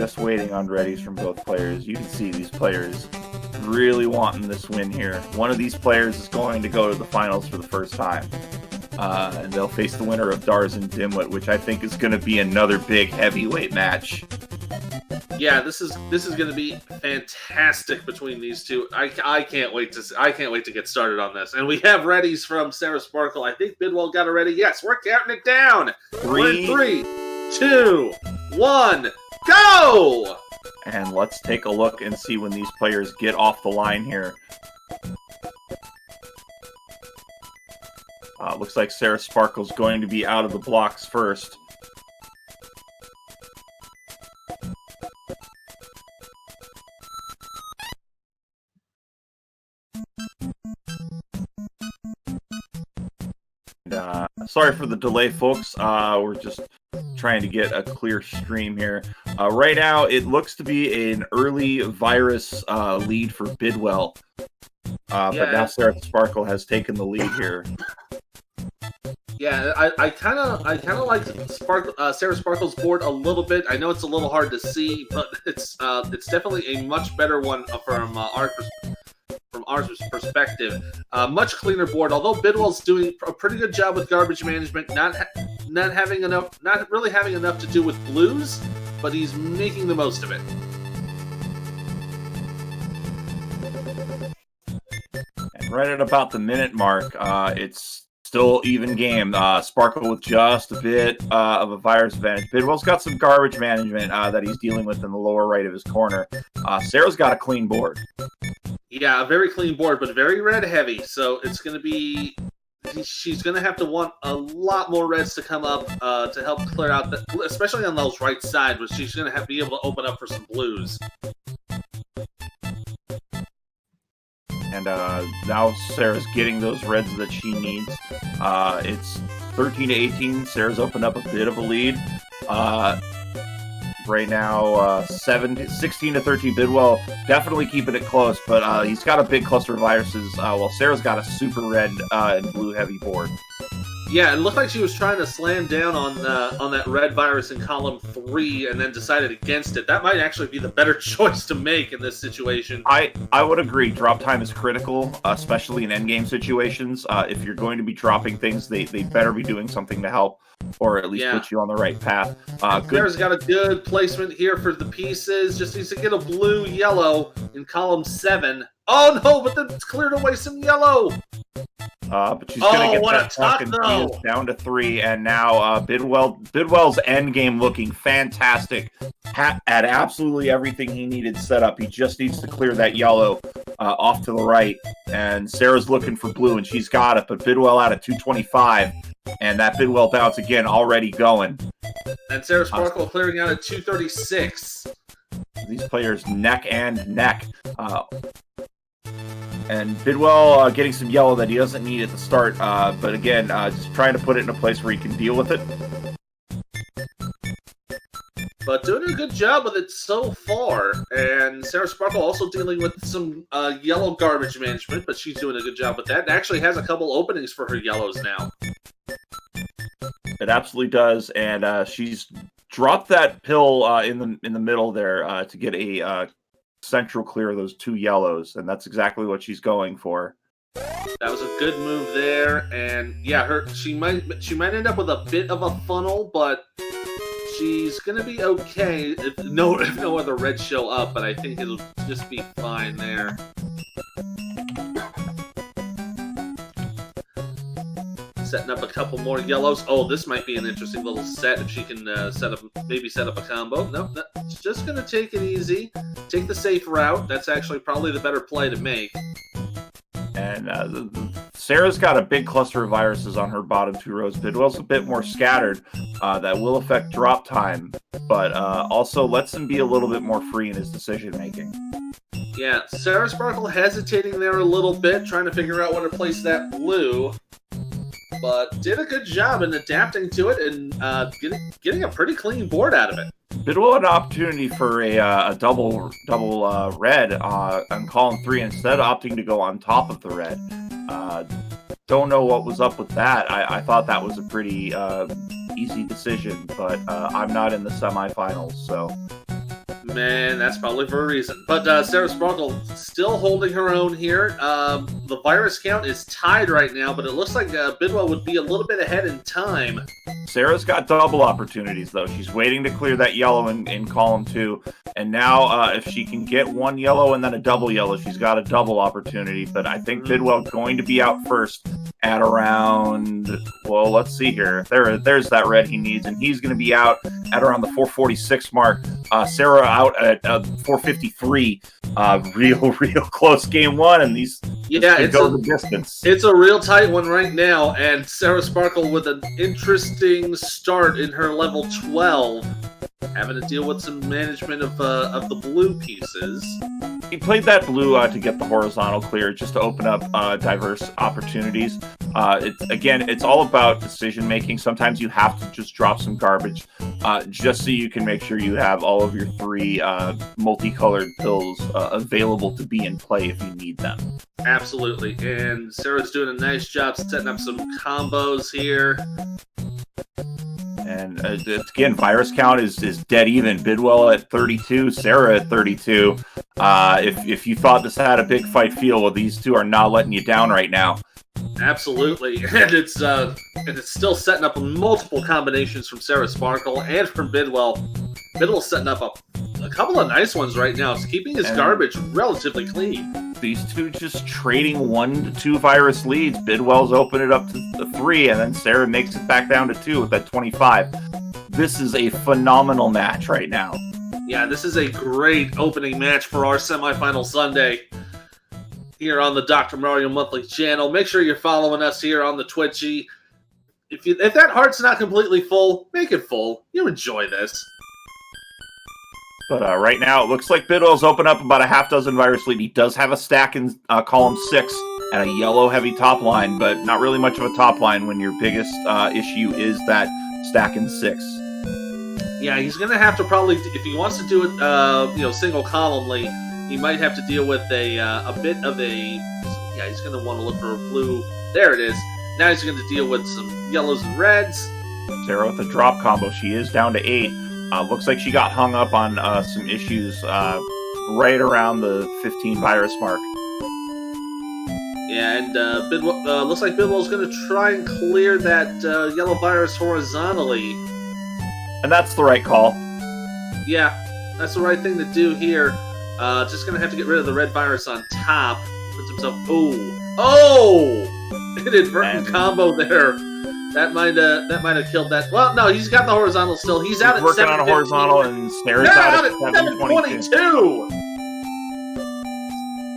just waiting on readies from both players. You can see these players really wanting this win here. One of these players is going to go to the finals for the first time. And they'll face the winner of Dars and Dimwit, which I think is going to be another big heavyweight match. Yeah, this is going to be fantastic between these two. I can't wait to get started on this. And we have readies from Sarasparkle. I think Bidwell got it ready. Yes, we're counting it down. 3, 2, 1, go! And let's take a look and see when these players get off the line here. Looks like Sarasparkle's going to be out of the blocks first. And, sorry for the delay, folks. We're just trying to get a clear stream here. Right now, it looks to be an early virus lead for Bidwell. But now Sarasparkle has taken the lead here. Yeah, I kind of like Sarasparkle's board a little bit. I know it's a little hard to see, but it's definitely a much better one from our perspective. Much cleaner board. Although Bidwell's doing a pretty good job with garbage management, not really having enough to do with blues, but he's making the most of it. And right at about the minute mark, it's still even game. Sparkle with just a bit of a virus advantage. Bidwell's got some garbage management that he's dealing with in the lower right of his corner. Sarah's got a clean board. Yeah, a very clean board, but very red heavy. So it's going to be... She's going to have to want a lot more reds to come up to help clear out, especially on those right side, where she's going to have to be able to open up for some blues. And now Sarah's getting those reds that she needs. It's 13-18. Sarah's opened up a bit of a lead. Right now, 16-13. Bidwell definitely keeping it close, but he's got a big cluster of viruses, while Sarah's got a super red and blue heavy board. Yeah, it looked like she was trying to slam down on that red virus in column 3 and then decided against it. That might actually be the better choice to make in this situation. I would agree. Drop time is critical, especially in endgame situations. If you're going to be dropping things, they better be doing something to help, or at least put you on the right path. Sarah's got a good placement here for the pieces. Just needs to get a blue-yellow in column 7. Oh, no, but then it's cleared away some yellow. But she's going to get that fucking piece down to 3, and now Bidwell's endgame looking fantastic. Had absolutely everything he needed set up. He just needs to clear that yellow off to the right, and Sarah's looking for blue, and she's got it, but Bidwell out at 225, and that Bidwell bounce again already going. And Sarasparkle clearing out at 236. These players neck and neck. And Bidwell getting some yellow that he doesn't need at the start, but again, just trying to put it in a place where he can deal with it. But doing a good job with it so far. And Sarasparkle also dealing with some yellow garbage management, but she's doing a good job with that. And actually has a couple openings for her yellows now. It absolutely does, and she's dropped that pill in the middle there to get a central clear of those 2 yellows, and that's exactly what she's going for. That was a good move there, and yeah, she might end up with a bit of a funnel, but she's gonna be okay if no other reds show up. But I think it'll just be fine there. Setting up a couple more yellows. Oh, this might be an interesting little set if she can set up a combo. No, she's just gonna take it easy, take the safe route. That's actually probably the better play to make. And Sarah's got a big cluster of viruses on her bottom 2 rows. Bidwell's a bit more scattered. That will affect drop time, but also lets him be a little bit more free in his decision making. Yeah, Sarasparkle hesitating there a little bit, trying to figure out where to place that blue. But did a good job in adapting to it and getting a pretty clean board out of it. Bidwell had an opportunity for a double red on column 3 instead of opting to go on top of the red. Don't know what was up with that. I thought that was a pretty easy decision, but I'm not in the semifinals, so... Man, that's probably for a reason. But Sarasparkle still holding her own here. The virus count is tied right now, but it looks like Bidwell would be a little bit ahead in time. Sarah's got double opportunities, though. She's waiting to clear that yellow in column 2. And now, if she can get one yellow and then a double yellow, she's got a double opportunity. But I think Bidwell's going to be out first at around, well, let's see here. There's that red he needs, and he's going to be out at around the 446 mark. Sarah out at 453. Real close game one, and these go the distance. It's a real tight one right now, and Sarasparkle with an interesting start in her level 12, having to deal with some management of the blue pieces. He played that blue to get the horizontal clear, just to open up diverse opportunities. It's all about decision making. Sometimes you have to just drop some garbage, just so you can make sure you have all of your 3 multicolored pills available to be in play if you need them. Absolutely, and Sarah's doing a nice job setting up some combos here. And again, virus count is dead even. Bidwell at 32, Sarah at 32. If you thought this had a big fight feel, well, these two are not letting you down right now. Absolutely, and it's still setting up multiple combinations from Sarasparkle and from Bidwell. Bidwell's setting up a couple of nice ones right now. It's keeping his garbage relatively clean. These two just trading 1 to 2 virus leads. Bidwell's opened it up to 3, and then Sarah makes it back down to 2 with that 25. This is a phenomenal match right now. Yeah, this is a great opening match for our semifinal Sunday here on the Dr. Mario Monthly channel. Make sure you're following us here on the Twitchy. If that heart's not completely full, make it full. You enjoy this. But right now, it looks like Bidwell's opened up about a half dozen virus lead. He does have a stack in column 6 and a yellow heavy top line, but not really much of a top line when your biggest issue is that stack in 6. Yeah, he's going to have to probably, if he wants to do it, single columnly, he might have to deal with a bit of a. Yeah, he's going to want to look for a blue. There it is. Now he's going to deal with some yellows and reds. Sarah with a drop combo. She is down to 8. Looks like she got hung up on some issues right around the 15 virus mark. Yeah, and looks like Bidwell's going to try and clear that yellow virus horizontally. And that's the right call. Yeah, that's the right thing to do here. Just going to have to get rid of the red virus on top. Puts himself... Oh! An inadvertent combo there. That might have killed that. Well, no, he's got the horizontal still. He's out at 7:15. Working on a horizontal, and Sarah's out at 7:22.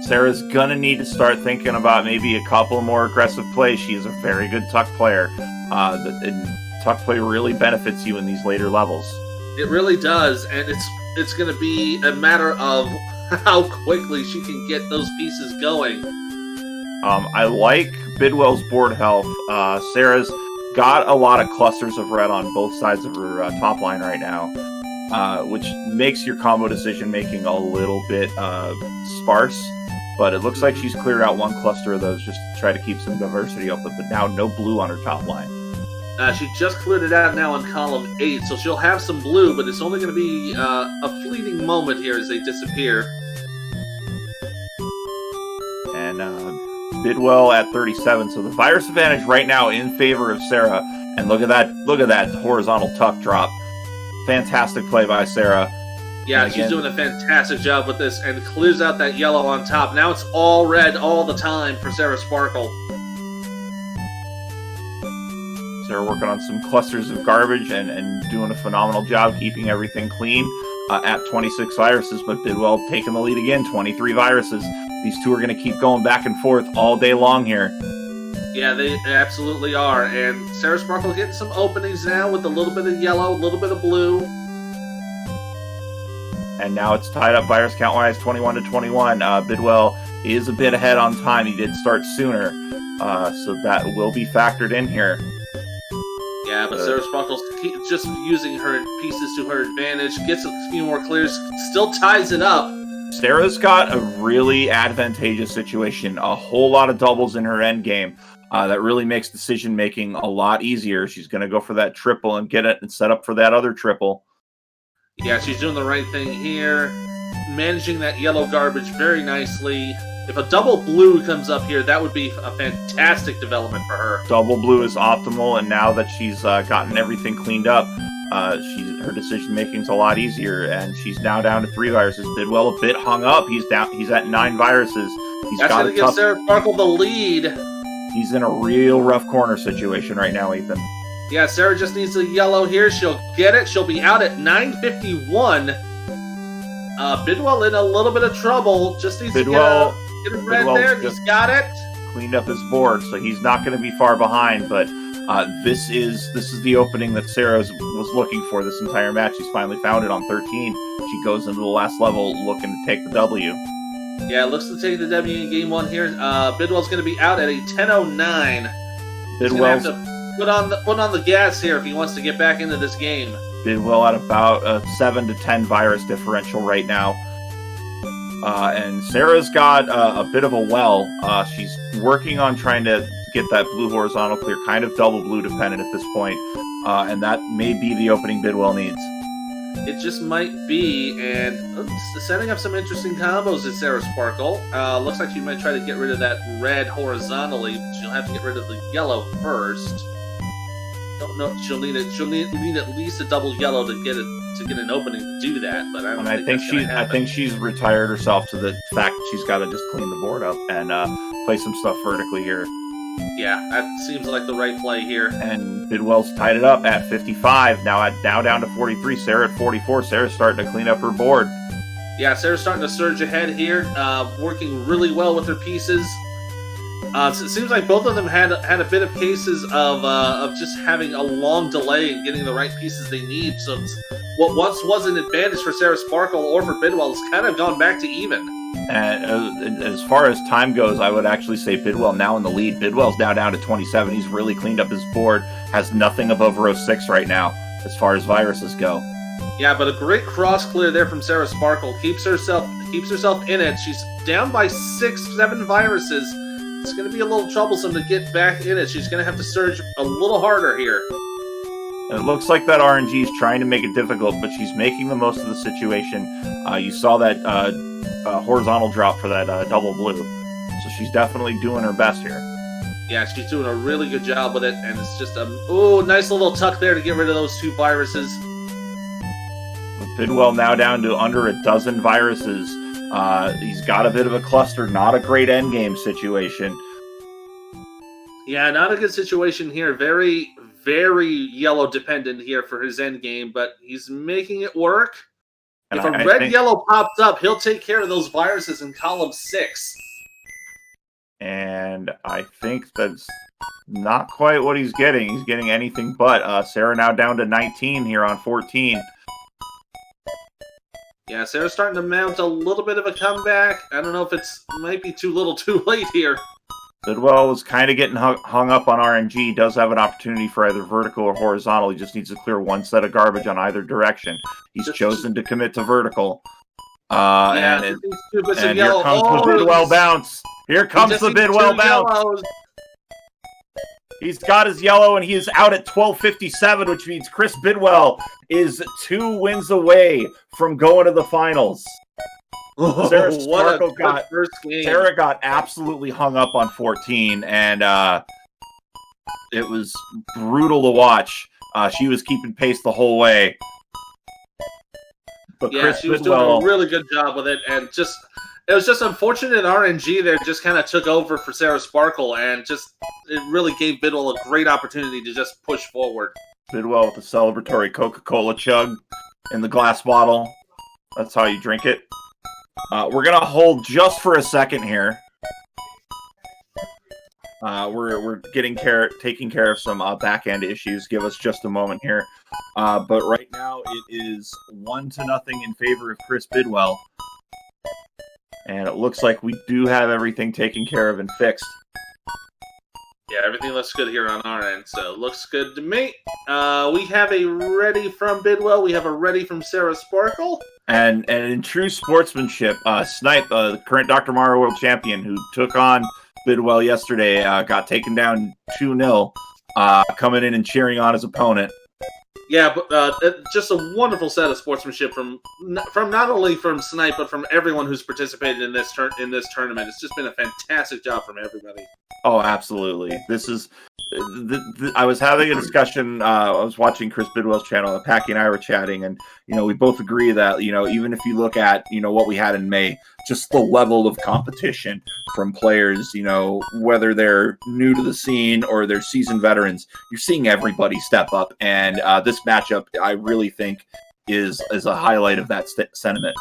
Sarah's gonna need to start thinking about maybe a couple more aggressive plays. She is a very good tuck player. And tuck play really benefits you in these later levels. It really does, and it's going to be a matter of how quickly she can get those pieces going. I like Bidwell's board health. Sarah's got a lot of clusters of red on both sides of her top line right now, which makes your combo decision making a little bit sparse. But it looks like she's cleared out one cluster of those just to try to keep some diversity open. But now no blue on her top line. She just cleared it out now on column 8, so she'll have some blue, but it's only going to be a fleeting moment here as they disappear. And Bidwell at 37, so the virus advantage right now in favor of Sarah. And look at that horizontal tuck drop. Fantastic play by Sarah. Yeah, she's doing a fantastic job with this and clears out that yellow on top. Now it's all red all the time for Sarasparkle. Sarah working on some clusters of garbage and doing a phenomenal job keeping everything clean at 26 viruses, but Bidwell taking the lead again, 23 viruses. These two are going to keep going back and forth all day long here. Yeah, they absolutely are. And Sarasparkle getting some openings now with a little bit of yellow, a little bit of blue. And now it's tied up virus count-wise, 21 to 21. Bidwell is a bit ahead on time. He did start sooner, so that will be factored in here. Yeah, but Sarasparkle's just using her pieces to her advantage, gets a few more clears, still ties it up. Sarah's got a really advantageous situation, a whole lot of doubles in her end game. That really makes decision-making a lot easier. She's going to go for that triple and get it and set up for that other triple. Yeah, she's doing the right thing here. Managing that yellow garbage very nicely. If a double blue comes up here, that would be a fantastic development for her. Double blue is optimal, and now that she's gotten everything cleaned up, her decision making is a lot easier, and she's now down to 3 viruses. Bidwell a bit hung up. He's at 9 viruses. That's going to give Sarasparkle the lead. He's in a real rough corner situation right now, Ethan. Yeah, Sarah just needs a yellow here. She'll get it. She'll be out at 9:51. Bidwell in a little bit of trouble. Just needs to get a red there. He's got it. Cleaned up his board, so he's not going to be far behind. But this is the opening that Sarah was looking for this entire match. She's finally found it on 13. She goes into the last level looking to take the W. Yeah, looks to take the W in game 1 here. Bidwell's going to be out at a 10:09. Bidwell's going to have to put on the gas here if he wants to get back into this game. Bidwell at about a 7 to 10 virus differential right now. And Sarah's got a bit of a well. She's working on trying to get that blue horizontal clear, kind of double blue dependent at this point. And that may be the opening Bidwell needs. It just might be, and setting up some interesting combos at Sarasparkle. Looks like she might try to get rid of that red horizontally. She'll have to get rid of the yellow first. Don't know. She'll need at least a double yellow to get an opening to do that. But I think she's retired herself to the fact that she's got to just clean the board up and play some stuff vertically here. Yeah, that seems like the right play here. And Bidwell's tied it up at 55. Now down to 43. Sarah at 44. Sarah's starting to clean up her board. Yeah, Sarah's starting to surge ahead here, working really well with her pieces. So it seems like both of them had a bit of cases of just having a long delay in getting the right pieces they need. So what once was an advantage for Sarasparkle or for Bidwell has kind of gone back to even. And as far as time goes, I would actually say Bidwell now in the lead. Bidwell's now down to 27. He's really cleaned up his board. Has nothing above row 6 right now as far as viruses go. Yeah, but a great cross clear there from Sarasparkle. Keeps herself in it. She's down by 6-7 viruses. It's going to be a little troublesome to get back in it. She's going to have to surge a little harder here. It looks like that RNG is trying to make it difficult, but she's making the most of the situation. You saw that horizontal drop for that double blue. So she's definitely doing her best here. Yeah, she's doing a really good job with it, and it's just a nice little tuck there to get rid of those 2 viruses. Bidwell now down to under a dozen viruses. He's got a bit of a cluster, not a great endgame situation. Yeah, not a good situation here. Very, very yellow dependent here for his endgame, but he's making it work. And if a red-yellow pops up, he'll take care of those viruses in column 6. And I think that's not quite what he's getting. He's getting anything but. Sarah now down to 19 here on 14. Yeah, Sarah's starting to mount a little bit of a comeback. I don't know if might be too little too late here. Bidwell was kind of getting hung up on RNG. He does have an opportunity for either vertical or horizontal. He just needs to clear one set of garbage on either direction. He's chosen to commit to vertical. And here comes the Bidwell bounce. Here comes the Bidwell bounce. He's got his yellow, and he is out at 12:57, which means Chris Bidwell is 2 wins away from going to the finals. Sarah got absolutely hung up on 14, and it was brutal to watch. She was keeping pace the whole way. But yeah, she was doing a really good job with it, and it was just unfortunate RNG there just kind of took over for Sarasparkle, and it really gave Bidwell a great opportunity to just push forward. Bidwell with a celebratory Coca-Cola chug in the glass bottle. That's how you drink it. We're going to hold just for a second here. We're taking care of some back-end issues. Give us just a moment here. But right now it is 1-0 in favor of Chris Bidwell. And it looks like we do have everything taken care of and fixed. Yeah, everything looks good here on our end, so looks good to me. We have a ready from Bidwell. We have a ready from Sarasparkle. And in true sportsmanship, Snipe, the current Dr. Mario World Champion, who took on Bidwell yesterday, got taken down 2-0, coming in and cheering on his opponent. Yeah, but just a wonderful set of sportsmanship from not only from Snipe but from everyone who's participated in this tournament. It's just been a fantastic job from everybody. Oh, absolutely. This is. I was having a discussion. I was watching Chris Bidwell's channel. Packy and I were chatting, and we both agree that even if you look at what we had in May, just the level of competition from players, whether they're new to the scene or they're seasoned veterans, you're seeing everybody step up. And this matchup, I really think, is a highlight of that sentiment.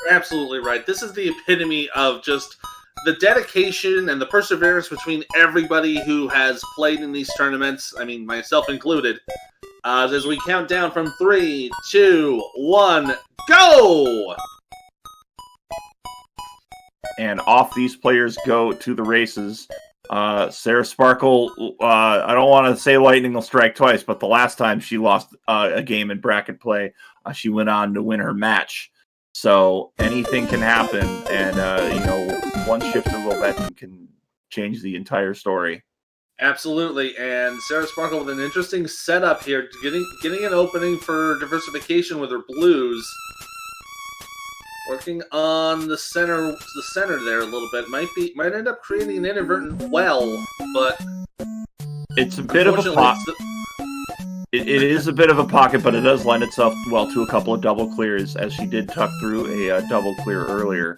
Absolutely right. This is the epitome of just the dedication and the perseverance between everybody who has played in these tournaments. I mean, myself included. As we count down from 3, 2, 1, go! And off these players go to the races. Sarasparkle, I don't want to say lightning will strike twice, but the last time she lost a game in bracket play, she went on to win her match. So anything can happen, and one shift of Ovetin can change the entire story. Absolutely, and Sarasparkle with an interesting setup here, getting an opening for diversification with her blues. Working on the center there a little bit might end up creating an inadvertent well, but it's a bit of a pocket. It is a bit of a pocket, but it does lend itself well to a couple of double clears, as she did tuck through a double clear earlier.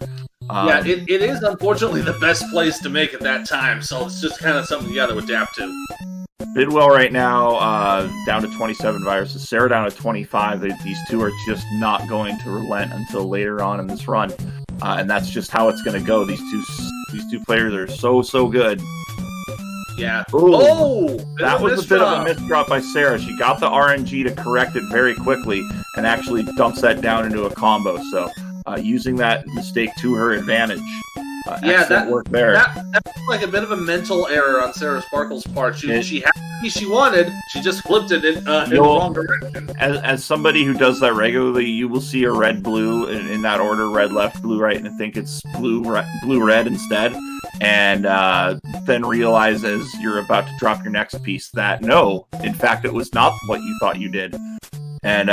Yeah, it is unfortunately the best place to make at that time, so it's just kind of something you got to adapt to. Bidwell right now down to 27 viruses. Sarah down to 25. These two are just not going to relent until later on in this run, and that's just how it's going to go. These two players are so good. Yeah. Oh, that was a bit of a misdrop by Sarah. She got the RNG to correct it very quickly and actually dumps that down into a combo. So using that mistake to her advantage. That worked there. That was like a bit of a mental error on Sarasparkle's part. She had the she wanted, she just flipped it in the wrong direction. As somebody who does that regularly, you will see a red-blue in that order, red, left, blue, right, and think it's blue-red instead. And then realize as you're about to drop your next piece that, no, in fact, it was not what you thought you did. And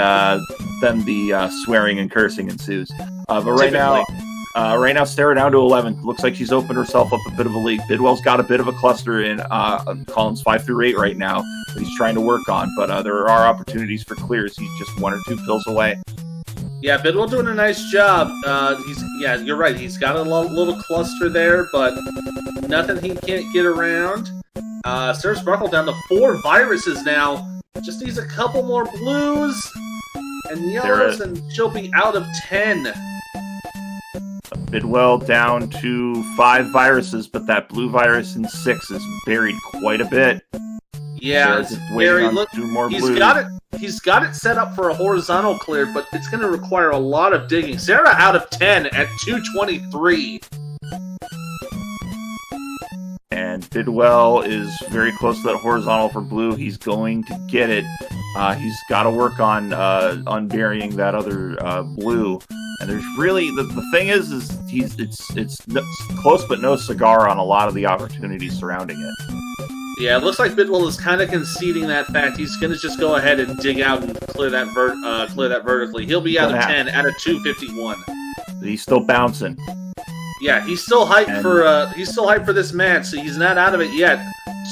then the swearing and cursing ensues. But right now, Sarah down to 11. Looks like she's opened herself up a bit of a lead. Bidwell's got a bit of a cluster in columns 5 through 8 right now that he's trying to work on, but there are opportunities for clears. He's just 1 or 2 pills away. Yeah, Bidwell doing a nice job. You're right. He's got a little cluster there, but nothing he can't get around. Sarasparkle down to 4 viruses now. Just needs a couple more blues and yellows, and she'll be out of 10. Bidwell down to 5 viruses, but that blue virus in 6 is buried quite a bit. Yeah, it's very. Look, he's got it set up for a horizontal clear, but it's going to require a lot of digging. Sarah out of 10 at 223. And Bidwell is very close to that horizontal for blue. He's going to get it. He's got to work on unburying that other blue. And there's really the thing is it's close but no cigar on a lot of the opportunities surrounding it. Yeah, it looks like Bidwell is kind of conceding that fact. He's going to just go ahead and dig out and clear that vertically. He'll be out of 10 out of 251. He's still bouncing. Yeah, he's still hyped for this match, so he's not out of it yet.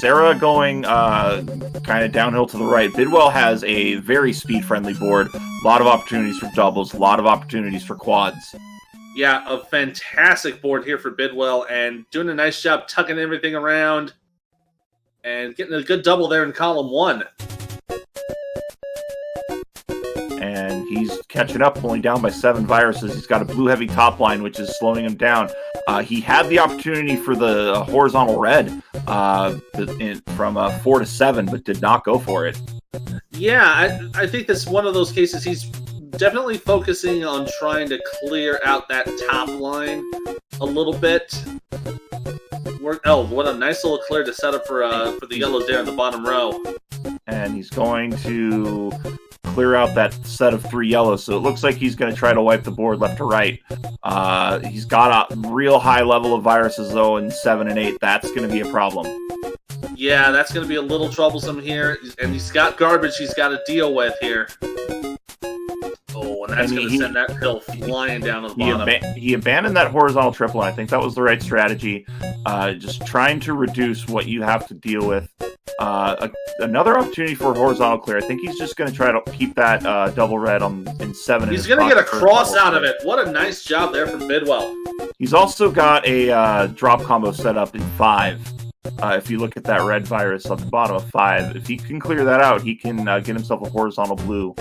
Sarah going kind of downhill to the right. Bidwell has a very speed-friendly board. A lot of opportunities for doubles, a lot of opportunities for quads. Yeah, a fantastic board here for Bidwell, and doing a nice job tucking everything around and getting a good double there in column 1. And he's catching up, pulling down by 7 viruses. He's got a blue-heavy top line, which is slowing him down. He had the opportunity for the horizontal red from 4 to 7, but did not go for it. Yeah, I think that's one of those cases. He's definitely focusing on trying to clear out that top line a little bit. What a nice little clear to set up for the yellows there in the bottom row. And he's going to clear out that set of 3 yellows. So it looks like he's going to try to wipe the board left to right. He's got a real high level of viruses, though, in 7 and 8. That's going to be a problem. Yeah, that's going to be a little troublesome here. And he's got garbage he's got to deal with here. Oh, and that's going to send that pill flying down to the bottom. He abandoned that horizontal triple, and I think that was the right strategy. Just trying to reduce what you have to deal with. Another opportunity for a horizontal clear. I think he's just going to try to keep that double red in 7. He's going to get a cross out of it. What a nice job there from Bidwell. He's also got a drop combo set up in 5. If you look at that red virus on the bottom of 5, if he can clear that out, he can get himself a horizontal blue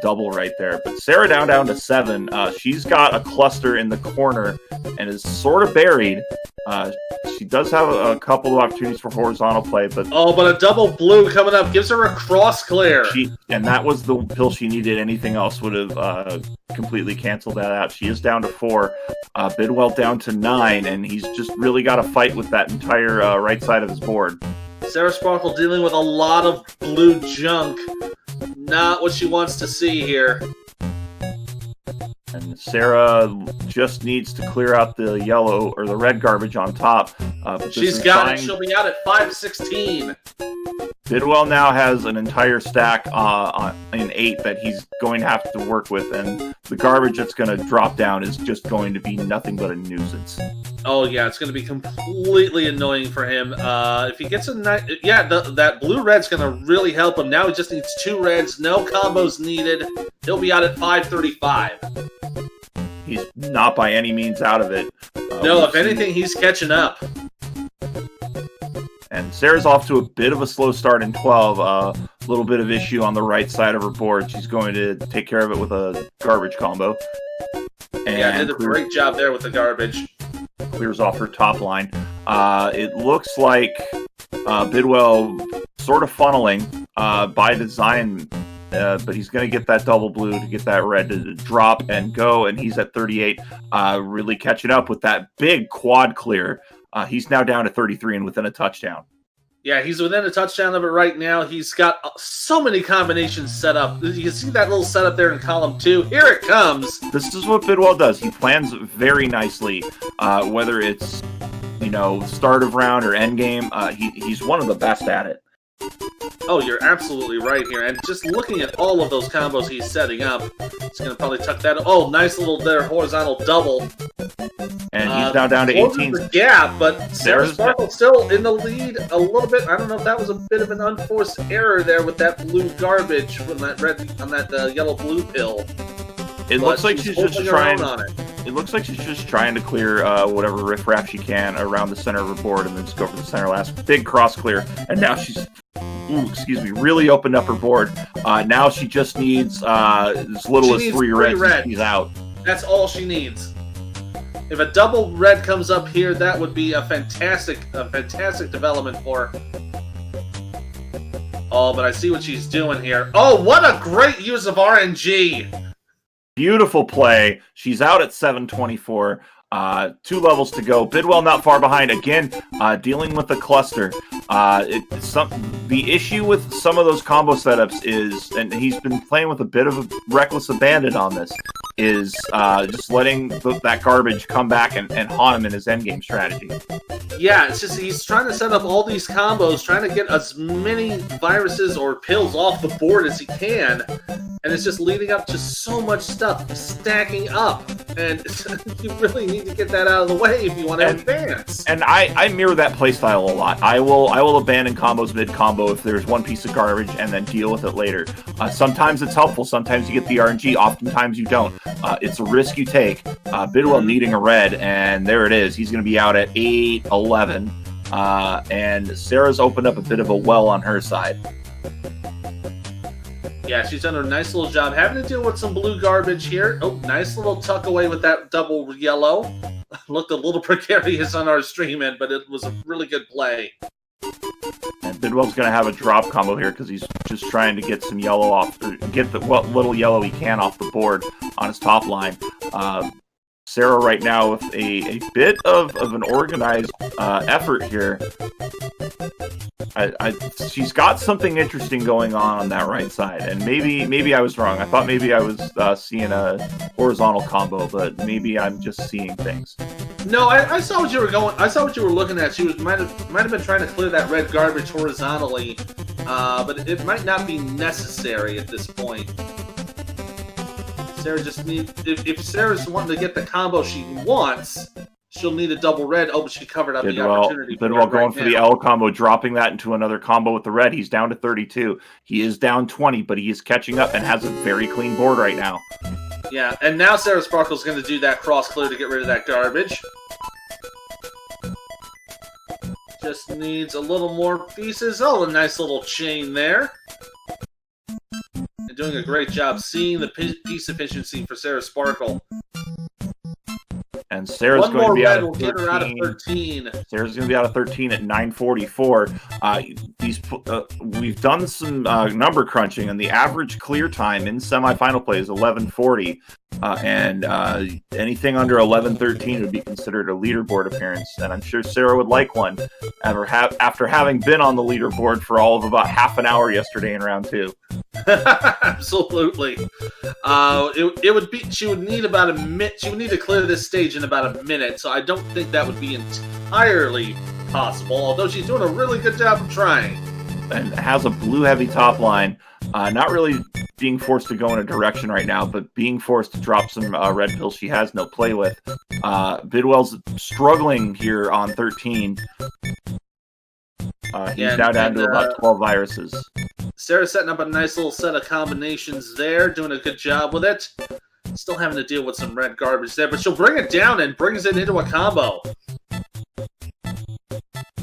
double right there. But Sarah down to 7. She's got a cluster in the corner and is sort of buried. She does have a couple of opportunities for horizontal play, but a double blue coming up gives her a cross clear. And that was the pill she needed. Anything else would have completely canceled that out. She is down to 4. Bidwell down to 9, and he's just really got to fight with that entire right side of his board. Sarasparkle dealing with a lot of blue junk. Not what she wants to see here. And Sarah just needs to clear out the yellow or the red garbage on top. She's got it. She'll be out at 5-16. Bidwell now has an entire stack in 8 that he's going to have to work with, and the garbage that's going to drop down is just going to be nothing but a nuisance. Oh yeah, it's going to be completely annoying for him. If he gets a that blue red's going to really help him. Now he just needs 2 reds, no combos needed. He'll be out at 5-35. He's not by any means out of it. No, if anything, he's catching up. And Sarah's off to a bit of a slow start in 12. A little bit of issue on the right side of her board. She's going to take care of it with a garbage combo. And did a great job there with the garbage. Clears off her top line. It looks like Bidwell sort of funneling by design, but he's going to get that double blue to get that red to drop and go, and he's at 38, really catching up with that big quad clear. He's now down to 33 and within a touchdown. Yeah, he's within a touchdown of it right now. He's got so many combinations set up. You can see that little setup there in column 2. Here it comes. This is what Bidwell does. He plans very nicely, whether it's start of round or end game. He's one of the best at it. Oh, you're absolutely right here. And just looking at all of those combos he's setting up, he's going to probably tuck that. Oh, nice little there horizontal double. And he's now down to 18. The gap, but Sarasparkle still in the lead a little bit. I don't know if that was a bit of an unforced error there with that blue garbage from that red on that yellow blue pill. It looks like she's just trying. It looks like she's just trying to clear whatever riffraff she can around the center of her board, and then just go for the center last big cross clear. And now she's, really opened up her board. Now she just needs as little as 3 reds. She's out. That's all she needs. If a double red comes up here, that would be a fantastic development for her. Oh, but I see what she's doing here. Oh, what a great use of RNG! Beautiful play. She's out at 724. 2 levels to go. Bidwell not far behind. Again, dealing with the cluster. The issue with some of those combo setups is, and he's been playing with a bit of a reckless abandon on this, is just letting that garbage come back and haunt him in his endgame strategy. Yeah, it's just he's trying to set up all these combos, trying to get as many viruses or pills off the board as he can, and it's just leading up to so much stuff stacking up, and you really need to get that out of the way if you want to advance. And I mirror that playstyle a lot. I will abandon combos mid-combo if there's one piece of garbage and then deal with it later. Sometimes it's helpful, sometimes you get the RNG, oftentimes you don't. It's a risk you take. Bidwell needing a red, and there it is. He's going to be out at 8-11. And Sarah's opened up a bit of a well on her side. Yeah, she's done a nice little job having to deal with some blue garbage here. Oh, nice little tuck away with that double yellow. Looked a little precarious on our stream end, but it was a really good play. And Bidwell's going to have a drop combo here because he's just trying to get some yellow off, get the little yellow he can off the board on his top line. Sarah right now with a bit of an organized effort here. She's got something interesting going on that right side, and maybe I was wrong. I thought maybe I was seeing a horizontal combo, but maybe I'm just seeing things. No, I saw what you were going. I saw what you were looking at. She might have been trying to clear that red garbage horizontally, but it might not be necessary at this point. Sarah just needs. If Sarah's wanting to get the combo she wants, she'll need a double red. Oh, but she covered up the opportunity. Bidwell going for the L combo, dropping that into another combo with the red. He's down to 32. He is down 20, but he is catching up and has a very clean board right now. Yeah, and now Sarasparkle's going to do that cross clear to get rid of that garbage. Just needs a little more pieces. Oh, a nice little chain there. And doing a great job seeing the piece efficiency for Sarasparkle. And Sarah's going to be out of 13. Get her out of 13. Sarah's going to be out of 13 at 944. We've done some number crunching, and the average clear time in semifinal play is 11:40. And anything under 11:13 would be considered a leaderboard appearance. And I'm sure Sarah would like one after having been on the leaderboard for all of about half an hour yesterday in round 2. Absolutely. It would be. She would need about a minute. She would need to clear this stage in about a minute. So I don't think that would be entirely possible. Although she's doing a really good job of trying. And has a blue heavy top line. Not really being forced to go in a direction right now, but being forced to drop some red pills she has no play with. Bidwell's struggling here on 13. He's now down to about 12 viruses. Sarah's setting up a nice little set of combinations there, doing a good job with it. Still having to deal with some red garbage there, but she'll bring it down and brings it into a combo.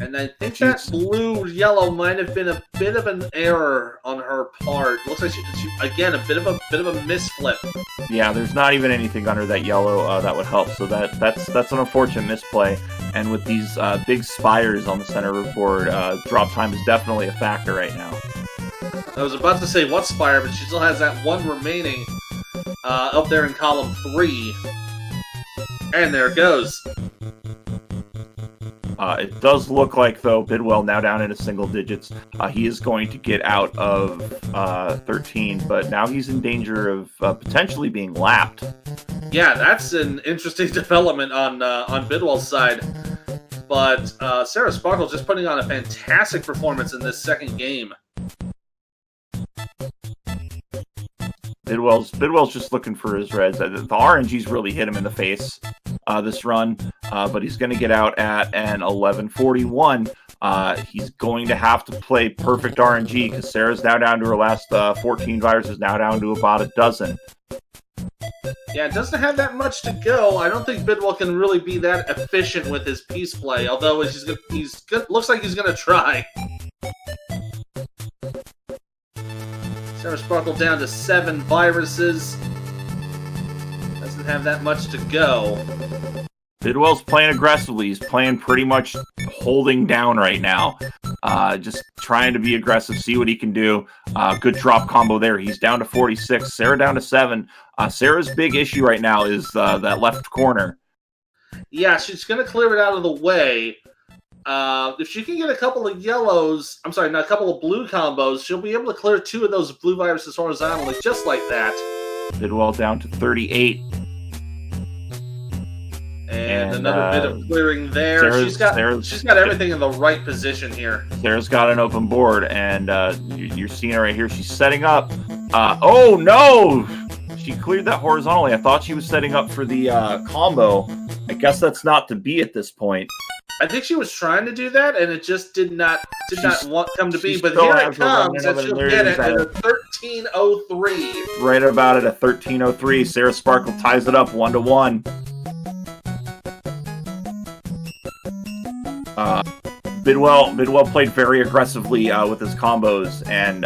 And I think that blue-yellow might have been a bit of an error on her part. Looks like she again a bit of a misflip. Yeah, there's not even anything under that yellow that would help. So that's an unfortunate misplay. And with these big spires on the center of the board, drop time is definitely a factor right now. I was about to say what spire, but she still has that one remaining up there in column 3. And there it goes. It does look like, though, Bidwell now down into single digits. He is going to get out of 13, but now he's in danger of potentially being lapped. Yeah, that's an interesting development on Bidwell's side. But Sarasparkle just putting on a fantastic performance in this second game. Bidwell's just looking for his reds. The RNG's really hit him in the face this run, but he's going to get out at an 11:41. He's going to have to play perfect RNG because Sarah's now down to her last 14 viruses, now down to about a dozen. Yeah, it doesn't have that much to go. I don't think Bidwell can really be that efficient with his piece play, although looks like he's going to try. Sarasparkle down to 7 viruses. Doesn't have that much to go. Bidwell's playing aggressively. He's playing pretty much holding down right now. Just trying to be aggressive, see what he can do. Good drop combo there. He's down to 46. Sarah down to 7. Sarah's big issue right now is that left corner. Yeah, she's going to clear it out of the way. If she can get a couple of yellows, I'm sorry, not a couple of blue combos, she'll be able to clear 2 of those blue viruses horizontally, just like that. Bidwell down to 38. And another bit of clearing there. She's got everything in the right position here. Sarah's got an open board, and you're seeing her right here. She's setting up. Oh, no! She cleared that horizontally. I thought she was setting up for the combo. I guess that's not to be at this point. I think she was trying to do that, and it just did not come to be. But here it comes, and she'll get it at a 13:03. Right about at a 13:03. Sarasparkle ties it up 1-1. Bidwell played very aggressively with his combos, and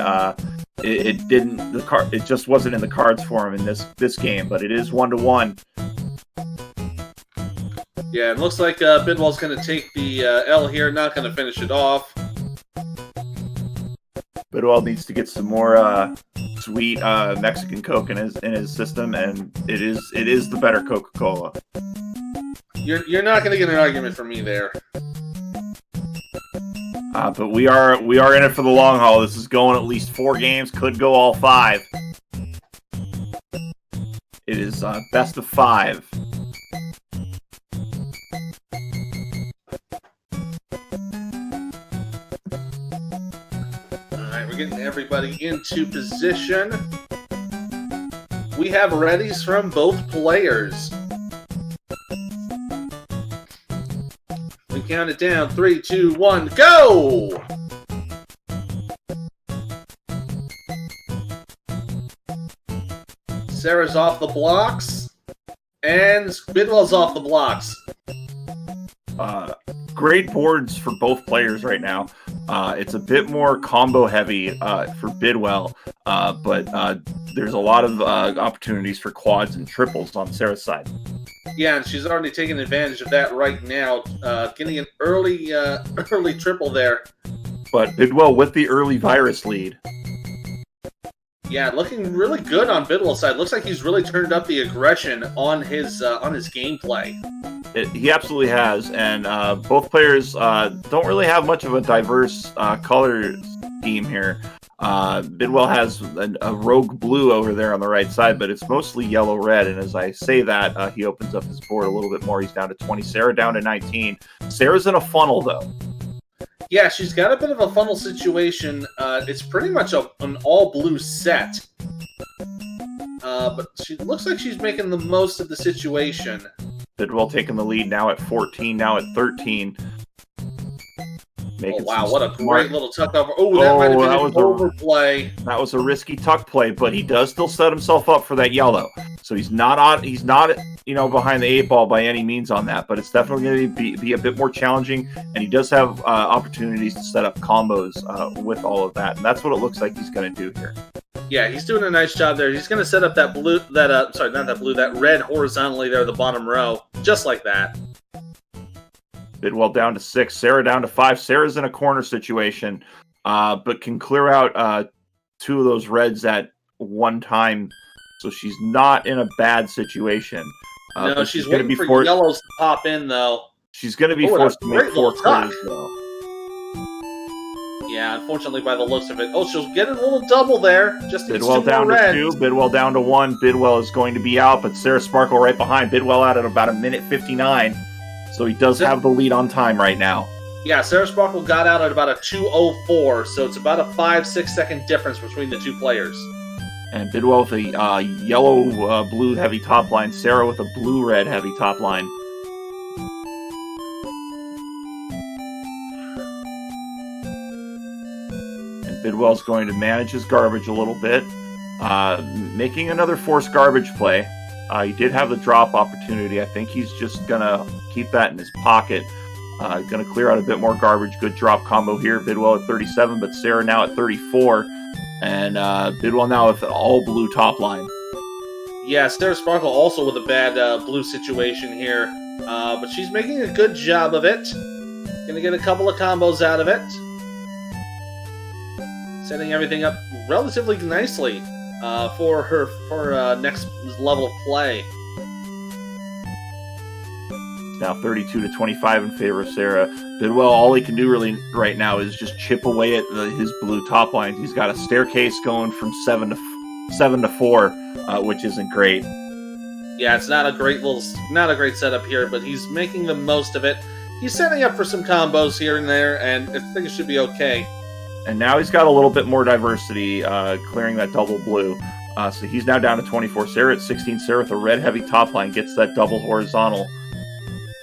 it just wasn't in the cards for him in this game. But it is 1-1. Yeah, it looks like Bidwell's going to take the L here, not going to finish it off. Bidwell needs to get some more sweet Mexican Coke in his system, and it is the better Coca-Cola. You're not going to get an argument from me there. But we are in it for the long haul. This is going at least 4 games, could go all 5. It is best of 5. getting everybody into position. We have readies from both players. We count it down. 3, 2, 1, go! Sarah's off the blocks, and Bidwell's off the blocks. Great boards for both players right now. It's a bit more combo heavy for Bidwell, but there's a lot of opportunities for quads and triples on Sarah's side. Yeah, and she's already taking advantage of that right now, getting an early triple there. But Bidwell with the early virus lead. Yeah, looking really good on Bidwell's side. Looks like he's really turned up the aggression on his gameplay. He absolutely has, and both players don't really have much of a diverse color scheme here. Bidwell has a rogue blue over there on the right side, but it's mostly yellow-red, and as I say that, he opens up his board a little bit more. He's down to 20. Sarah down to 19. Sarah's in a funnel, though. Yeah, she's got a bit of a funnel situation. It's pretty much an all-blue set. But she looks like she's making the most of the situation. Bidwell taking the lead now at 14, now at 13. Oh, wow, what a great little tuck over. Oh, that might have been an overplay. That was a risky tuck play, but he does still set himself up for that yellow. So he's not behind the 8-ball by any means on that, but it's definitely going to be a bit more challenging, and he does have opportunities to set up combos with all of that, and that's what it looks like he's going to do here. Yeah, he's doing a nice job there. He's going to set up that that red horizontally there, the bottom row, just like that. Bidwell down to 6, Sarah down to 5. Sarah's in a corner situation, but can clear out 2 of those reds at one time, so she's not in a bad situation. No, she's waiting for yellows to pop in, though. She's going to be forced to make 4 quarters, though. Yeah, unfortunately, by the looks of it. Oh, she'll get a little double there. Just Bidwell down to 2, Bidwell down to 1. Bidwell is going to be out, but Sarasparkle right behind. Bidwell out at about 1:59. So he does have the lead on time right now. Yeah, Sarasparkle got out at about a 2:04, so it's about a 5-6 second difference between the two players. And Bidwell with a yellow-blue heavy top line. Sarah with a blue-red heavy top line. And Bidwell's going to manage his garbage a little bit, making another forced garbage play. He did have the drop opportunity. I think he's just going to keep that in his pocket. Going to clear out a bit more garbage. Good drop combo here. Bidwell at 37, but Sarah now at 34. And Bidwell now with an all-blue top line. Yeah, Sarasparkle also with a bad blue situation here. But she's making a good job of it. Going to get a couple of combos out of it. Setting everything up relatively nicely for her next level of play. Now 32-25 in favor of Sarah. Bidwell, all he can do really right now is just chip away at his blue top lines. He's got a staircase going from 7 to 4, which isn't great. Yeah, it's not a great setup here, but he's making the most of it. He's setting up for some combos here and there, and I think it should be okay. And now he's got a little bit more diversity, clearing that double blue. So he's now down to 24. Sarah at 16. Sarah with a red heavy top line gets that double horizontal.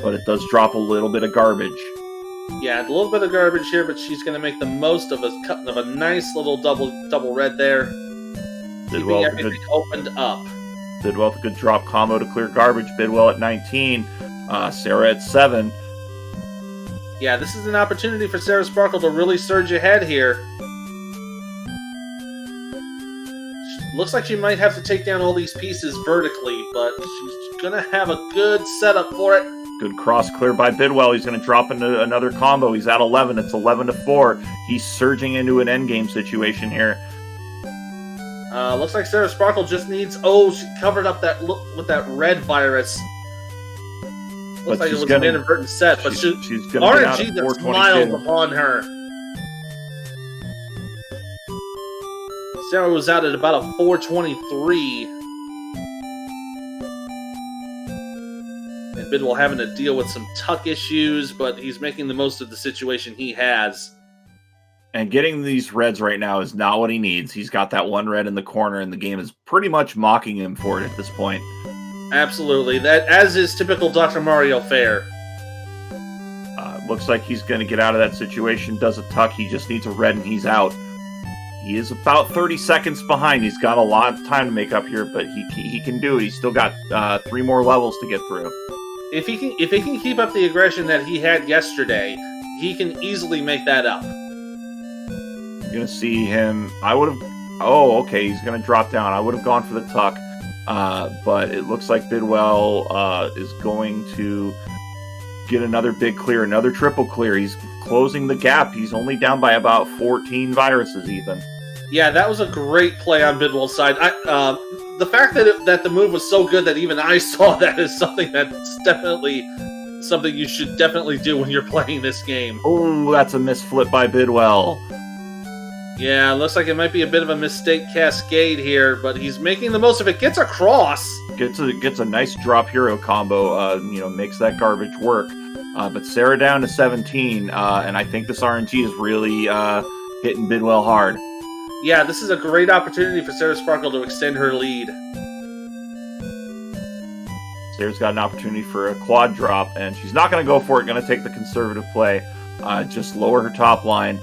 But it does drop a little bit of garbage. Yeah, a little bit of garbage here, but she's going to make the most of a nice little double red there. Keeping everything opened up. Bidwell with a good drop combo to clear garbage. Bidwell at 19. Sarah at 7. Yeah, this is an opportunity for Sarasparkle to really surge ahead here. Looks like she might have to take down all these pieces vertically, but she's going to have a good setup for it. Good cross clear by Bidwell. He's going to drop into another combo. He's at 11. It's 11-4. He's surging into an endgame situation here. Looks like Sarasparkle just needs... Oh, she covered up with that red virus. Looks like it was an inadvertent set, but she's going to get out at 422. That smiled upon her. Sarah was out at about a 423. And Bidwell having to deal with some tuck issues, but he's making the most of the situation he has. And getting these reds right now is not what he needs. He's got that one red in the corner, and the game is pretty much mocking him for it at this point. Absolutely. That, as is typical Dr. Mario fare. Looks like he's going to get out of that situation. Does a tuck. He just needs a red, and he's out. He is about 30 seconds behind. He's got a lot of time to make up here, but he can do it. He's still got 3 more levels to get through. If he can keep up the aggression that he had yesterday, he can easily make that up. You're going to see him. I would have. Oh, okay. He's going to drop down. I would have gone for the tuck, but it looks like Bidwell is going to get another big clear, another triple clear. He's closing the gap. He's only down by about 14 viruses even. Yeah, that was a great play on Bidwell's side. The fact that the move was so good that even I saw that is something that's definitely something you should definitely do when you're playing this game. Oh, that's a misflip by Bidwell. Yeah, looks like it might be a bit of a mistake cascade here, but he's making the most of it. Gets across. Gets a nice drop hero combo. Makes that garbage work. But Sarah down to 17, and I think this RNG is really hitting Bidwell hard. Yeah, this is a great opportunity for Sarasparkle to extend her lead. Sarah's got an opportunity for a quad drop, and she's not going to go for it. Going to take the conservative play. Just lower her top line.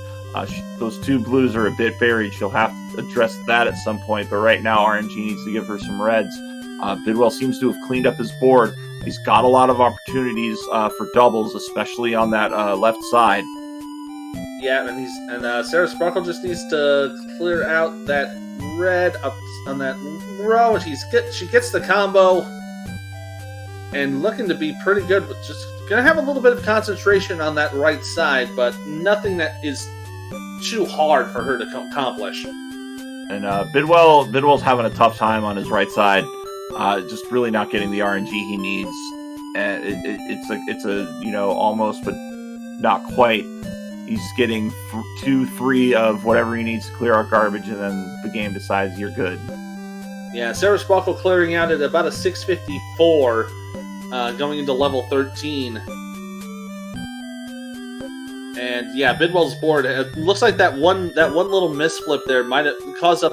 Those 2 blues are a bit buried. She'll have to address that at some point, but right now RNG needs to give her some reds. Bidwell seems to have cleaned up his board. He's got a lot of opportunities for doubles, especially on that left side. Yeah, and Sarasparkle just needs to clear out that red up on that row. She gets the combo and looking to be pretty good. But just gonna have a little bit of concentration on that right side, but nothing that is too hard for her to accomplish. And Bidwell's having a tough time on his right side, just really not getting the RNG he needs. And it's a almost but not quite. He's getting 2, 3 of whatever he needs to clear out garbage, and then the game decides you're good. Yeah, Sarasparkle clearing out at about a 654, going into level 13. And yeah, Bidwell's board. It looks like that one little misflip there might have caused a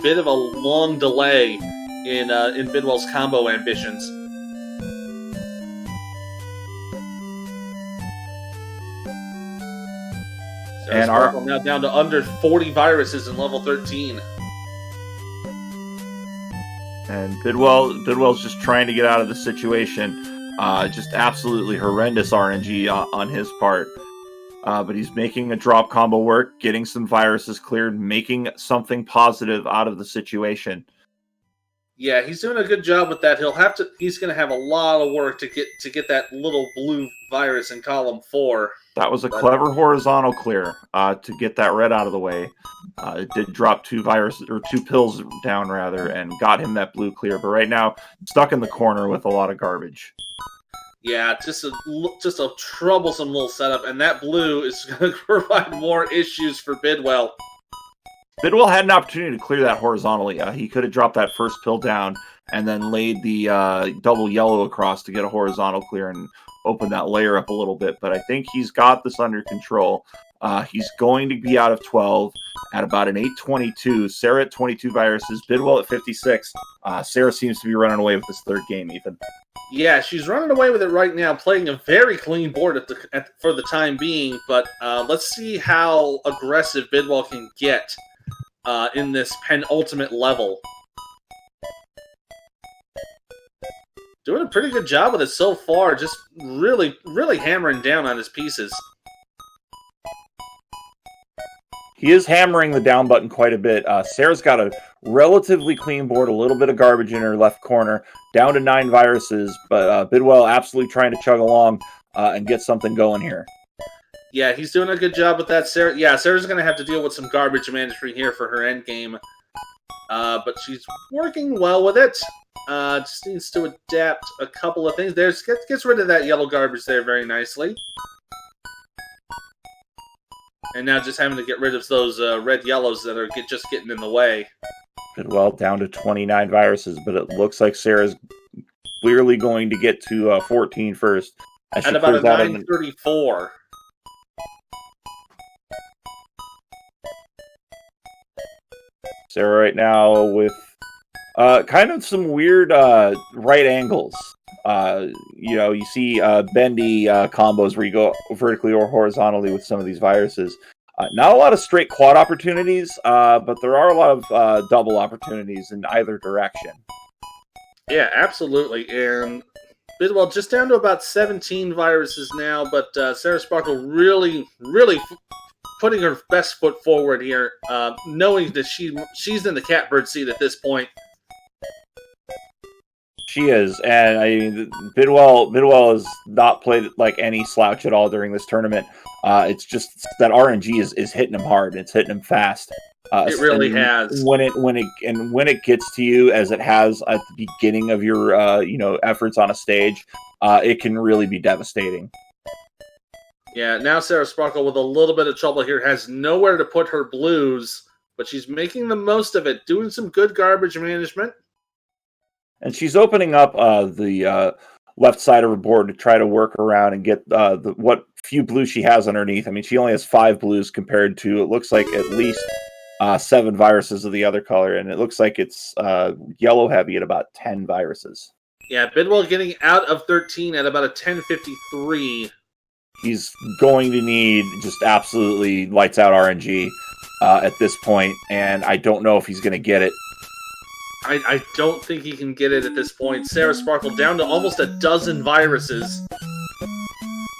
bit of a long delay in Bidwell's combo ambitions. And Sarasparkle now down to under 40 viruses in level 13. And Bidwell's just trying to get out of the situation. Just absolutely horrendous RNG on his part. But he's making a drop combo work, getting some viruses cleared, making something positive out of the situation. Yeah, he's doing a good job with that. He's going to have a lot of work to get that little blue virus in column 4. That was a clever horizontal clear to get that red out of the way. It did drop 2 pills down rather, and got him that blue clear. But right now, stuck in the corner with a lot of garbage. Yeah, just a troublesome little setup, and that blue is going to provide more issues for Bidwell. Bidwell had an opportunity to clear that horizontally. He could have dropped that first pill down and then laid the double yellow across to get a horizontal clear and open that layer up a little bit. But I think he's got this under control. He's going to be out of 12 at about an 822. Sarah at 22 viruses. Bidwell at 56. Sarah seems to be running away with this third game, Ethan. Yeah, she's running away with it right now, playing a very clean board for the time being. But let's see how aggressive Bidwell can get in this penultimate level. Doing a pretty good job with it so far, just really, really hammering down on his pieces. He is hammering the down button quite a bit. Sarah's got a relatively clean board, a little bit of garbage in her left corner, down to 9 viruses, but Bidwell absolutely trying to chug along and get something going here. Yeah, he's doing a good job with that. Sarah's going to have to deal with some garbage management here for her end game. But she's working well with it. Just needs to adapt a couple of things. Gets rid of that yellow garbage there very nicely. And now just having to get rid of those red yellows that are just getting in the way. Bidwell down to 29 viruses, but it looks like Sarah's clearly going to get to 14 first. At about a 934. Sarah right now with kind of some weird right angles. You see bendy combos where you go vertically or horizontally with some of these viruses. Not a lot of straight quad opportunities, but there are a lot of double opportunities in either direction. Yeah, absolutely. And Bidwell just down to about 17 viruses now, but Sarasparkle really putting her best foot forward here, knowing that she's in the catbird seat at this point. She is, and I mean, Bidwell has not played like any slouch at all during this tournament. It's just that RNG is hitting him hard. It's hitting him fast. It really has. When it gets to you, as it has at the beginning of your efforts on a stage, it can really be devastating. Yeah, now Sarasparkle with a little bit of trouble here has nowhere to put her blues, but she's making the most of it, doing some good garbage management. And she's opening up the left side of her board to try to work around and get what few blues she has underneath. I mean, she only has 5 blues compared to, it looks like, at least 7 viruses of the other color. And it looks like it's yellow heavy at about 10 viruses. Yeah, Bidwell getting out of 13 at about a 10:53. He's going to need just absolutely lights out RNG at this point, and I don't know if he's going to get it. I don't think he can get it at this point. Sarasparkle down to almost a dozen viruses.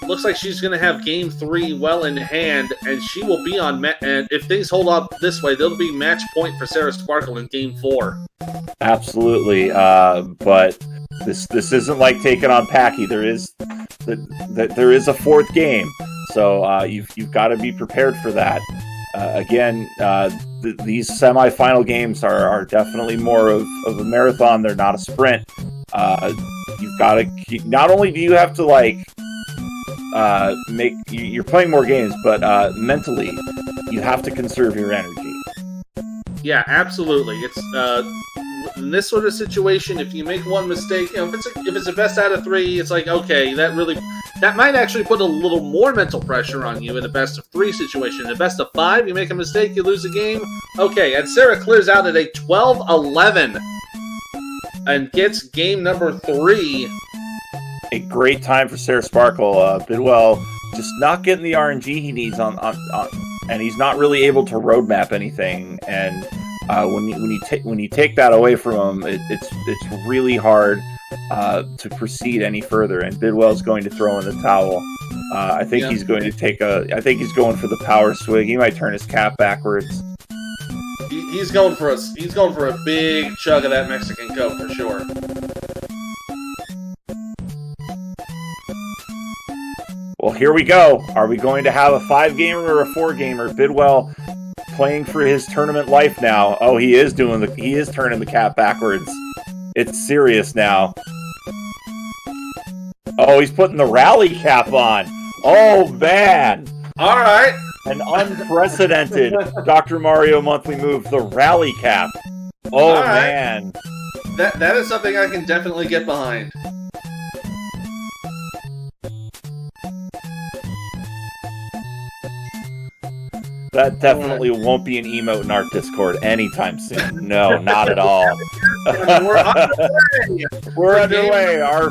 Looks like she's going to have Game 3 well in hand, and she will be on... and if things hold up this way, there'll be match point for Sarasparkle in Game 4. Absolutely, but this isn't like taking on Packy. There is a 4th game, so you've got to be prepared for that. These semifinal games are definitely more of a marathon. They're not a sprint. You've got to not only do you have to you're playing more games, but mentally you have to conserve your energy. Yeah, absolutely. It's in this sort of situation, if you make one mistake, if it's a best out of 3, it's like, okay, that might actually put a little more mental pressure on you in a best of 3 situation. In a best of 5, you make a mistake, you lose a game. Okay, and Sarah clears out at a 12-11 and gets game number 3. A great time for Sarasparkle. Bidwell just not getting the RNG he needs on, and he's not really able to roadmap anything. And when you take that away from him, it's really hard to proceed any further. And Bidwell's going to throw in the towel. I think he's going to he's going for the power swig. He might turn his cap backwards. He's going for a big chug of that Mexican Coke for sure. Well, here we go. Are we going to have a 5-gamer or a 4-gamer? Bidwell playing for his tournament life now. Oh, he is turning the cap backwards. It's serious now. Oh, he's putting the rally cap on. Oh, man. All right. An unprecedented Dr. Mario monthly move, the rally cap. Oh, right. Man. That is something I can definitely get behind. That definitely won't be an emote in our Discord anytime soon. No, not at all. We're underway. Our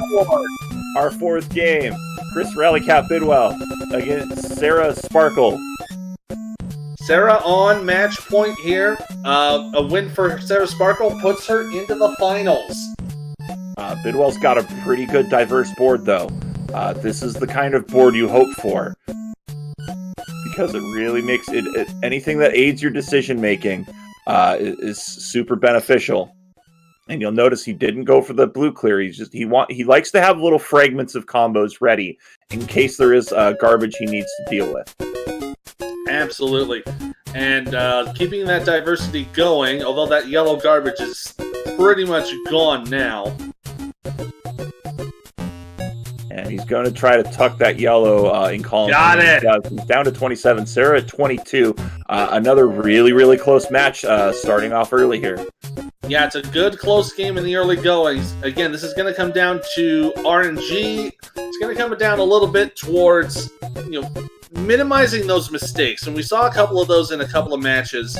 4th game. Chris Rallycap Bidwell against Sarasparkle. Sarah on match point here. A win for Sarasparkle puts her into the finals. Bidwell's got a pretty good diverse board, though. This is the kind of board you hope for, because it really makes it anything that aids your decision making is super beneficial. And you'll notice he didn't go for the blue clear. He likes to have little fragments of combos ready in case there is garbage he needs to deal with. Absolutely. And keeping that diversity going, although that yellow garbage is pretty much gone now. And he's going to try to tuck that yellow in column. Got it! He's down to 27. Sarah at 22. Another really, really close match starting off early here. Yeah, it's a good close game in the early goings. Again, this is going to come down to RNG. It's going to come down a little bit towards, minimizing those mistakes. And we saw a couple of those in a couple of matches.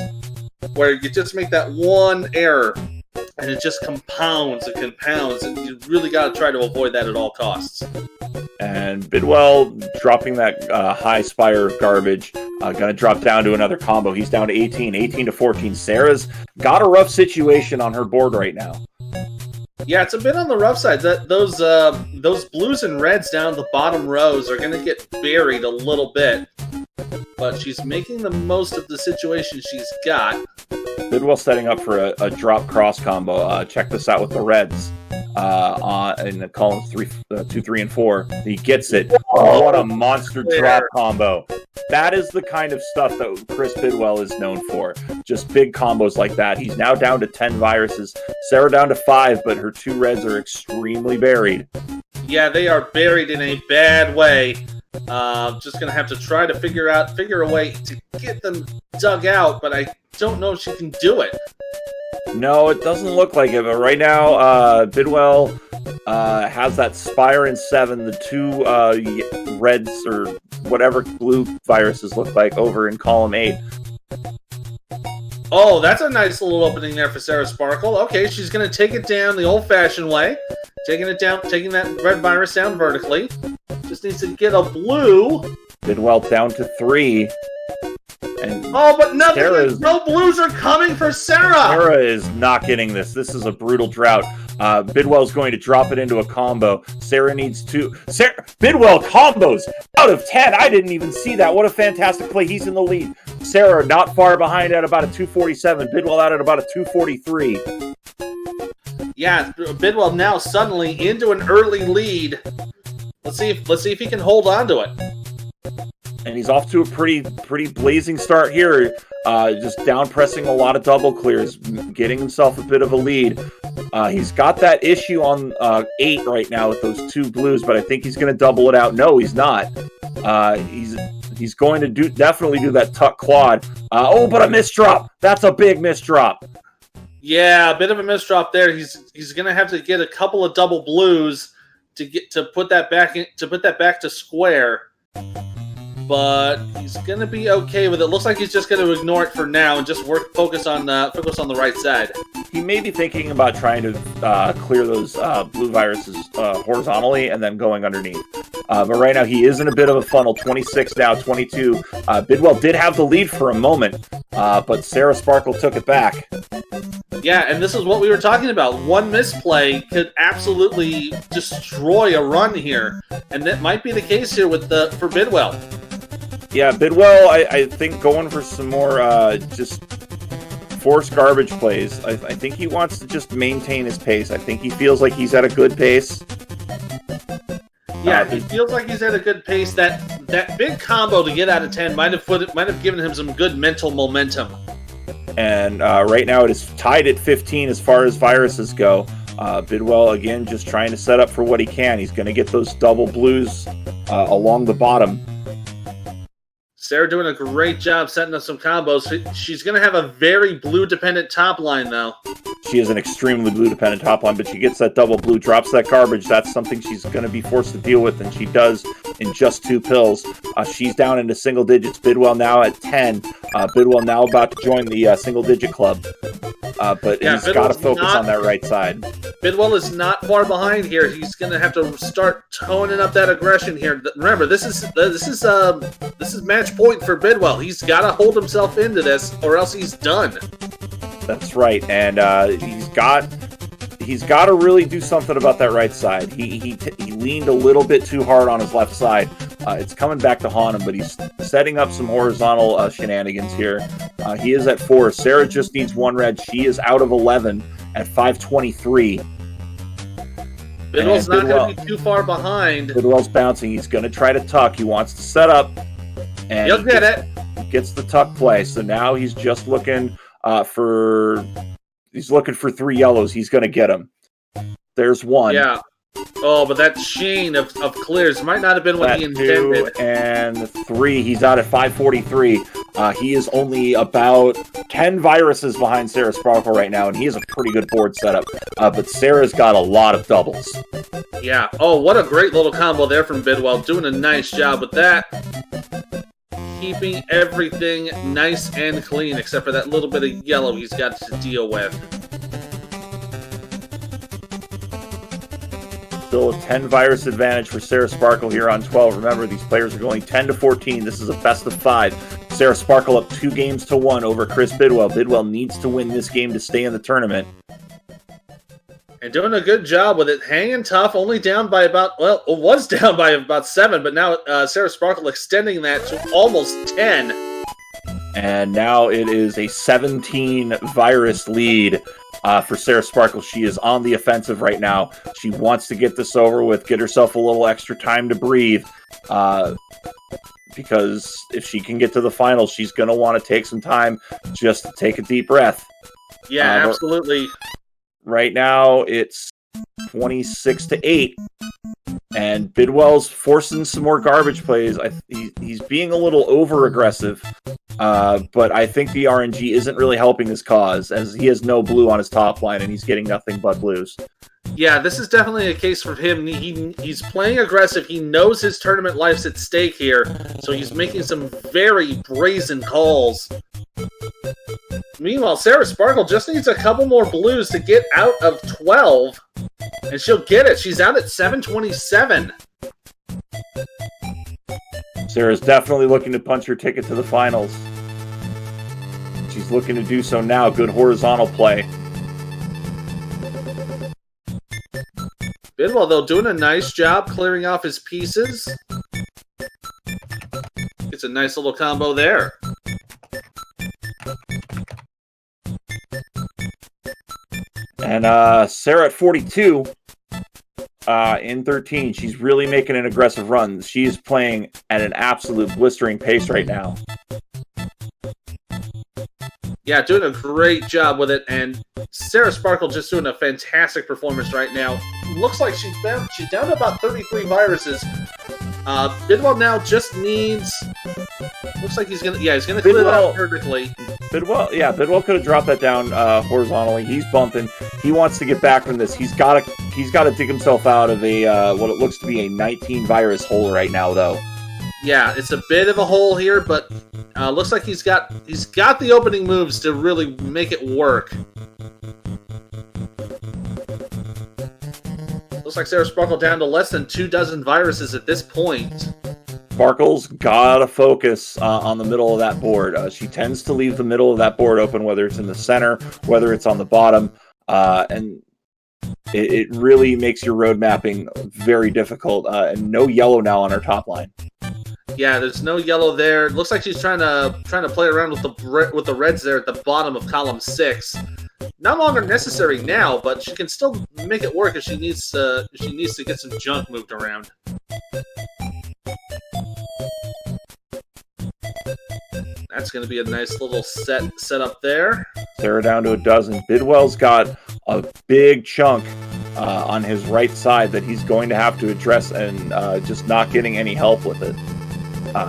where you just make that one error, and it just compounds and compounds, and you really got to try to avoid that at all costs. And Bidwell dropping that high spire of garbage, going to drop down to another combo. He's down to 18 to 14. Sarah's got a rough situation on her board right now. Yeah, it's a bit on the rough side. Those blues and reds down the bottom rows are going to get buried a little bit, but she's making the most of the situation she's got. Bidwell setting up for a drop cross combo. Check this out with the reds in the columns 2, 3, and 4. He gets it. Oh, what a monster drop combo. That is the kind of stuff that Chris Bidwell is known for. Just big combos like that. He's now down to 10 viruses. Sarah down to 5, but her 2 reds are extremely buried. Yeah, they are buried in a bad way. Just gonna have to try to figure a way to get them dug out, but I don't know if she can do it. No, it doesn't look like it, but right now, Bidwell has that Spire in 7, the 2 reds or whatever blue viruses look like over in column 8. Oh, that's a nice little opening there for Sarasparkle. Okay, she's going to take it down the old-fashioned way. Taking that red virus down vertically. Just needs to get a blue. Bidwell down to 3. And but nothing. No blues are coming for Sarah. Sarah is not getting this. This is a brutal drought. Bidwell's going to drop it into a combo. Sarah needs 2. Bidwell combos out of 10. I didn't even see that. What a fantastic play. He's in the lead. Sarah not far behind at about a 247. Bidwell out at about a 243. Yeah, Bidwell now suddenly into an early lead. Let's see if he can hold on to it. And he's off to a pretty blazing start here. Just down pressing a lot of double clears, getting himself a bit of a lead. He's got that issue on 8 right now with those 2 blues, but I think he's going to double it out. No, he's not. He's going to definitely do that tuck quad. But a misdrop. That's a big misdrop. Yeah, a bit of a misdrop there. He's going to have to get a couple of double blues to put that back to square. But he's going to be okay with it. Looks like he's just going to ignore it for now and just focus on the right side. He may be thinking about trying to clear those blue viruses horizontally and then going underneath. But right now he is in a bit of a funnel. 26 now, 22. Bidwell did have the lead for a moment, but Sarasparkle took it back. Yeah, and this is what we were talking about. One misplay could absolutely destroy a run here, and that might be the case here for Bidwell. Yeah, Bidwell, I think going for some more just forced garbage plays. I think he wants to just maintain his pace. I think he feels like he's at a good pace. Yeah, he feels like he's at a good pace. That big combo to get out of 10 might have given him some good mental momentum. And right now it is tied at 15 as far as viruses go. Bidwell, again, just trying to set up for what he can. He's going to get those double blues along the bottom. Sarah doing a great job setting up some combos. She's going to have a very blue-dependent top line, though. She is an extremely blue-dependent top line, but she gets that double blue, drops that garbage. That's something she's going to be forced to deal with, and she does in just 2 pills. She's down into single digits. Bidwell now at 10. Bidwell now about to join the single-digit club. But he's got to focus on that right side. Bidwell is not far behind here. He's going to have to start toning up that aggression here. Remember, this is match point for Bidwell. He's got to hold himself into this, or else he's done. That's right, and he's got to really do something about that right side. He leaned a little bit too hard on his left side. It's coming back to haunt him, but he's setting up some horizontal shenanigans here. He is at 4. Sarah just needs 1 red. She is out of 11 at 523. Bidwell's not going to be too far behind. Bidwell's bouncing. He's going to try to tuck. He wants to set up. And he'll get it. He gets the tuck play. So now he's just looking for 3 yellows. He's going to get them. There's 1. Yeah. Oh, but that chain of clears might not have been what he intended. 2 and 3. He's out at 543. He is only about 10 viruses behind Sarasparkle right now, and he has a pretty good board setup. But Sarah's got a lot of doubles. Yeah. Oh, what a great little combo there from Bidwell. Doing a nice job with that. keeping everything nice and clean, except for that little bit of yellow he's got to deal with. Still a 10 virus advantage for Sarasparkle here on 12. Remember, these players are going 10 to 14. This is a best of 5. Sarasparkle up 2 games to 1 over Chris Bidwell. Bidwell needs to win this game to stay in the tournament. And doing a good job with it, hanging tough, only down by about, well, it was down by about 7, but now Sarasparkle extending that to almost 10. And now it is a 17 virus lead for Sarasparkle. She is on the offensive right now. She wants to get this over with, get herself a little extra time to breathe. Because if she can get to the finals, she's going to want to take some time just to take a deep breath. Yeah, absolutely. Right now, it's 26-8. And Bidwell's forcing some more garbage plays. He's being a little over-aggressive. But I think the RNG isn't really helping his cause, as he has no blue on his top line, and he's getting nothing but blues. Yeah, this is definitely a case for him. He's playing aggressive. He knows his tournament life's at stake here, so he's making some very brazen calls. Meanwhile, Sarasparkle just needs a couple more blues to get out of 12, and she'll get it. She's out at 727. Sarah's definitely looking to punch her ticket to the finals. She's looking to do so now. Good horizontal play. Bidwell, though, doing a nice job clearing off his pieces. It's a nice little combo there. And Sarah at 42 in 13. She's really making an aggressive run. She is playing at an absolute blistering pace right now. Yeah, doing a great job with it, and Sarasparkle just doing a fantastic performance right now. Looks like she's down to about 33 viruses. Bidwell now just needs. Looks like he's gonna clear that out perfectly. Bidwell could have dropped that down horizontally. He's bumping. He wants to get back from this. He's got to dig himself out of a what it looks to be a 19 virus hole right now, though. Yeah, it's a bit of a hole here, but looks like he's got the opening moves to really make it work. Looks like Sarasparkle down to less than 24 viruses at this point. Sparkle's gotta focus on the middle of that board. She tends to leave the middle of that board open, whether it's in the center, whether it's on the bottom, and it really makes your road mapping very difficult. And no yellow now on her top line. Yeah, there's no yellow there. It looks like she's trying to play around with the reds there at the bottom of column 6. No longer necessary now, but she can still make it work if she needs to get some junk moved around. That's going to be a nice little set up there. Sarah down to a dozen. Bidwell's got a big chunk on his right side that he's going to have to address, and just not getting any help with it.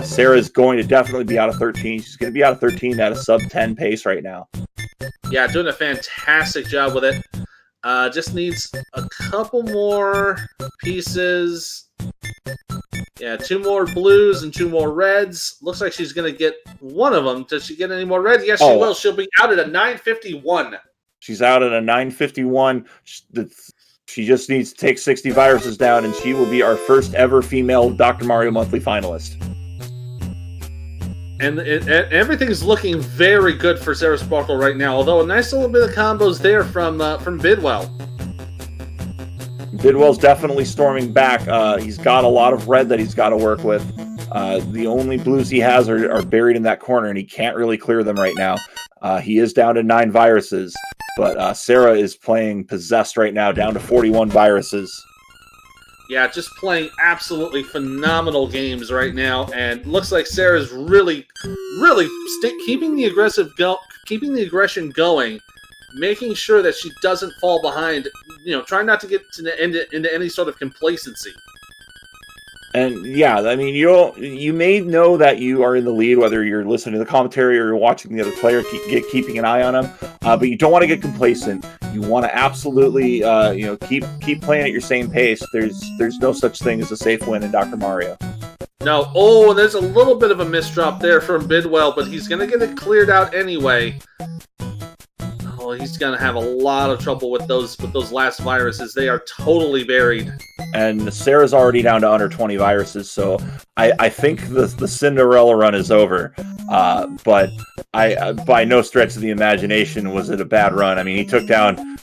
Sarah's going to definitely be out of 13. She's going to be out of 13 at a sub-10 pace right now. Yeah, doing a fantastic job with it. Just needs a couple more pieces. Yeah, 2 more blues and 2 more reds. Looks like she's going to get one of them. Does she get any more reds? Yes, she will. She'll be out at a 951. She's out at a 951. She just needs to take 60 viruses down, and she will be our first ever female Dr. Mario Monthly finalist. And everything's looking very good for Sarasparkle right now, although a nice little bit of combos there from Bidwell. Bidwell's definitely storming back. He's got a lot of red that he's got to work with. The only blues he has are buried in that corner, and he can't really clear them right now. He is down to 9 viruses, but Sarah is playing possessed right now, down to 41 viruses. Yeah, just playing absolutely phenomenal games right now, and looks like Sarah's really keeping the aggression going, making sure that she doesn't fall behind. Trying not to get into any sort of complacency. And yeah, I mean, you may know that you are in the lead, whether you're listening to the commentary or you're watching the other player, keeping an eye on them. But you don't want to get complacent. You want to absolutely, keep playing at your same pace. There's no such thing as a safe win in Dr. Mario. No. Oh, there's a little bit of a misdrop there from Bidwell, but he's going to get it cleared out anyway. Oh, he's going to have a lot of trouble with those last viruses. They are totally buried. And Sarah's already down to under 20 viruses, so I think the Cinderella run is over. But by no stretch of the imagination was it a bad run. I mean, he took down,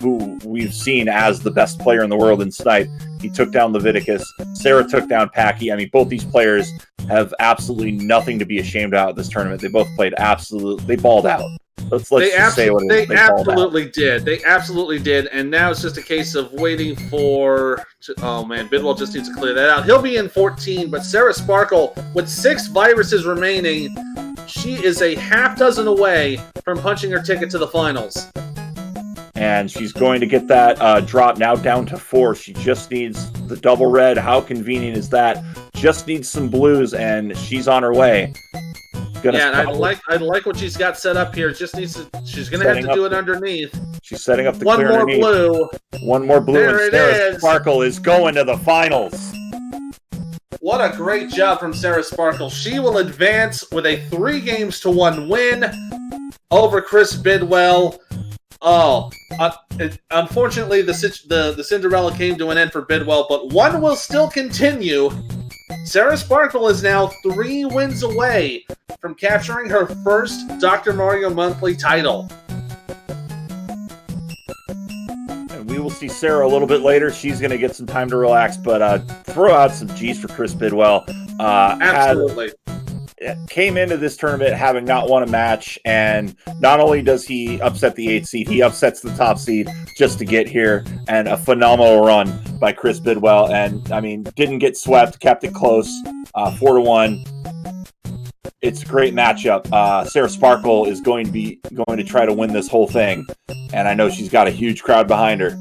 who we've seen as the best player in the world in Snipe. He took down Leviticus. Sarah took down Packy. I mean, both these players have absolutely nothing to be ashamed about this tournament. They both played they balled out. Let's just say what it is. They absolutely did. They absolutely did. And now it's just a case of waiting for... Oh, man. Bidwell just needs to clear that out. He'll be in 14, but Sarasparkle, with 6 viruses remaining, she is a half dozen away from punching her ticket to the finals. And she's going to get that drop now down to 4. She just needs the double red. How convenient is that? Just needs some blues, and she's on her way. Yeah, and I like what she's got set up here. Just needs to. She's going to have to do it underneath. She's setting up the one more underneath. Blue. One more blue. There and Sarasparkle is going to the finals. What a great job from Sarasparkle. She will advance with a 3-1 win over Chris Bidwell. Oh, unfortunately, the Cinderella came to an end for Bidwell, but one will still continue. Sarasparkle is now 3 wins away from capturing her first Dr. Mario Monthly title. And we will see Sarah a little bit later. She's going to get some time to relax, but throw out some G's for Chris Bidwell. Absolutely. Came into this tournament having not won a match, and not only does he upset the 8th seed, he upsets the top seed just to get here, and a phenomenal run by Chris Bidwell. And I mean, didn't get swept, kept it close, 4-1. It's a great matchup. Sarasparkle is going to try to win this whole thing, and I know she's got a huge crowd behind her.